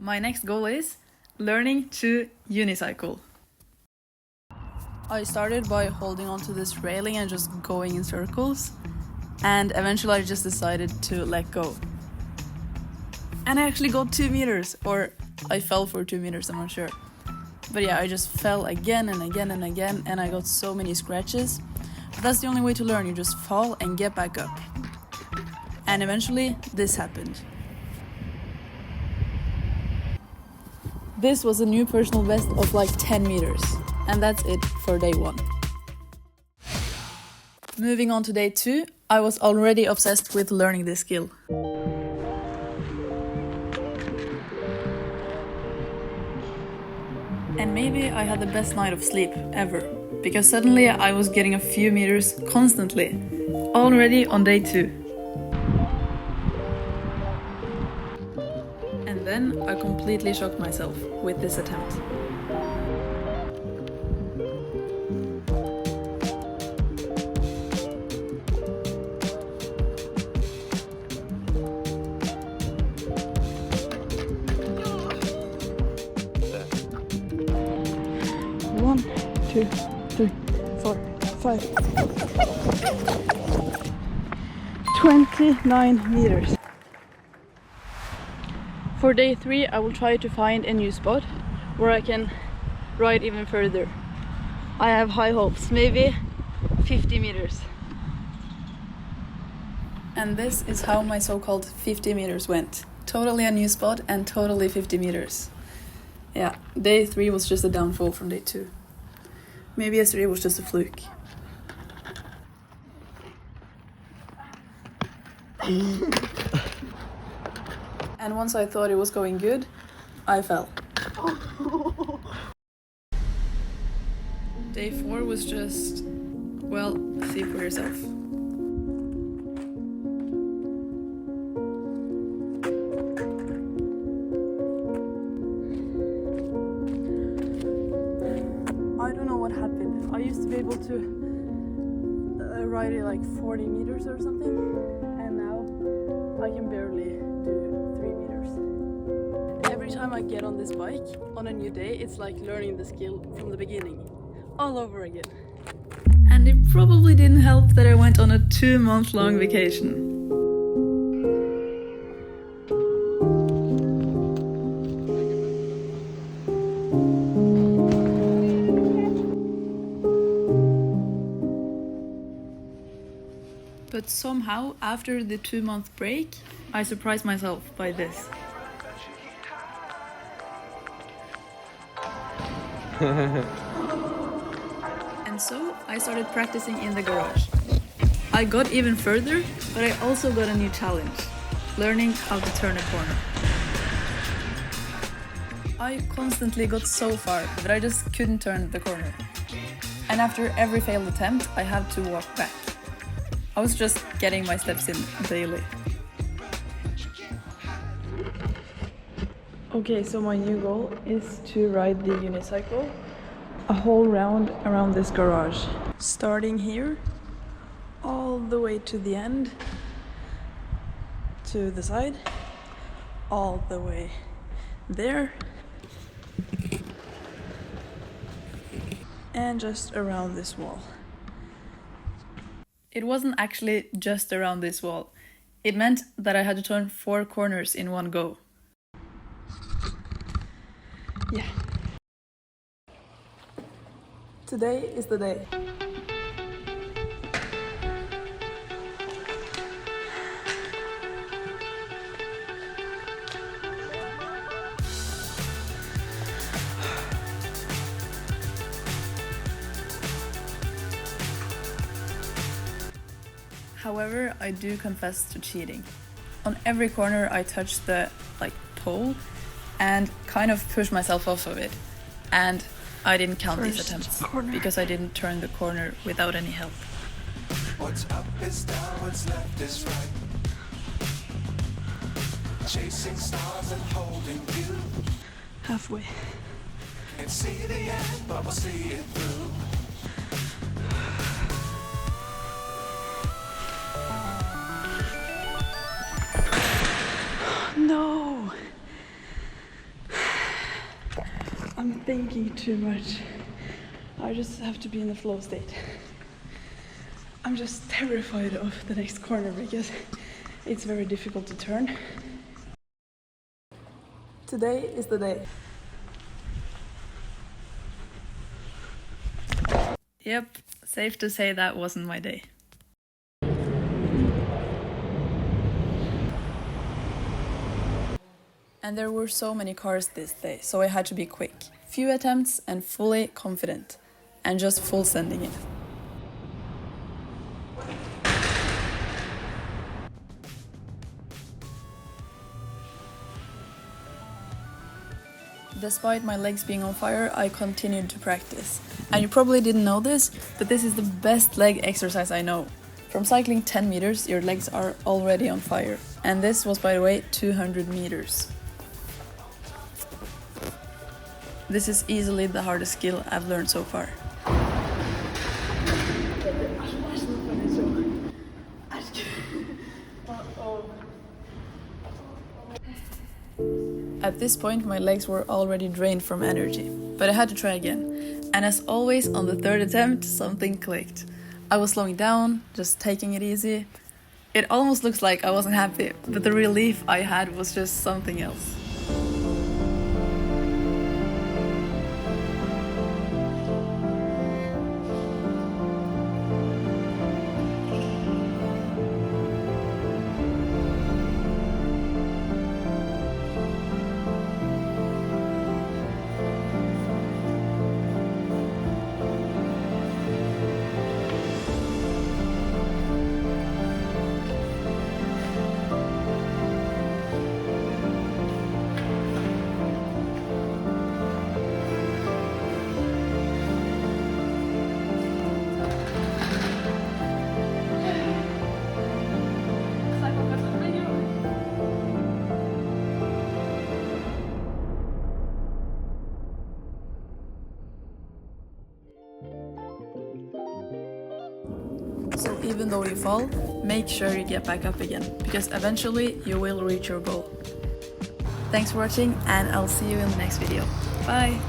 My next goal is learning to unicycle. I started by holding onto this railing and just going in circles, and eventually I just decided to let go. And I actually got 2 meters, or I fell for 2 meters, I'm not sure. But yeah, I just fell again and again and again, and I got so many scratches. But that's the only way to learn, you just fall and get back up. And eventually, this happened. This was a new personal best of like 10 meters. And that's it for day 1. Moving on to day 2, I was already obsessed with learning this skill. And maybe I had the best night of sleep ever, because suddenly I was getting a few meters constantly, already on day 2. And then I completely shocked myself with this attempt. One, 2, 3, 4, 5. 29 meters. For day 3, I will try to find a new spot where I can ride even further. I have high hopes, maybe 50 meters. And this is how my so-called 50 meters went. Totally a new spot and totally 50 meters. Yeah, day 3 was just a downfall from day 2. Maybe yesterday was just a fluke. And once I thought it was going good, I fell. Day 4 was just, well, see for yourself. I don't know what happened. I used to be able to ride it like 40 meters or something, and now I can barely do 3 meters. Every time I get on this bike on a new day, it's like learning the skill from the beginning, all over again. And it probably didn't help that I went on a 2-month-long vacation. But somehow, after the 2-month break, I surprised myself by this. And so, I started practicing in the garage. I got even further, but I also got a new challenge, learning how to turn a corner. I constantly got so far that I just couldn't turn the corner. And after every failed attempt, I had to walk back. I was just getting my steps in daily. Okay, so my new goal is to ride the unicycle a whole round around this garage. Starting here, all the way to the end, to the side, all the way there, and just around this wall. It wasn't actually just around this wall. It meant that I had to turn 4 corners in one go. Yeah. Today is the day. However, I do confess to cheating. On every corner I touched the pole and kind of pushed myself off of it. And I didn't count these attempts because I didn't turn the corner without any help. What's up is down, what's left is right. Chasing stars and holding you. Halfway. Can't see the end, but we'll see it through. No. I'm thinking too much. I just have to be in the flow state. I'm just terrified of the next corner because it's very difficult to turn. Today is the day. Yep, safe to say that wasn't my day. And there were so many cars this day, so I had to be quick. Few attempts and fully confident. And just full sending it. Despite my legs being on fire, I continued to practice. And you probably didn't know this, but this is the best leg exercise I know. From cycling 10 meters, your legs are already on fire. And this was, by the way, 200 meters. This is easily the hardest skill I've learned so far. At this point, my legs were already drained from energy, but I had to try again. And as always, on the third attempt, something clicked. I was slowing down, just taking it easy. It almost looks like I wasn't happy, but the relief I had was just something else. So even though you fall, make sure you get back up again, because eventually you will reach your goal. Thanks for watching, and I'll see you in the next video. Bye!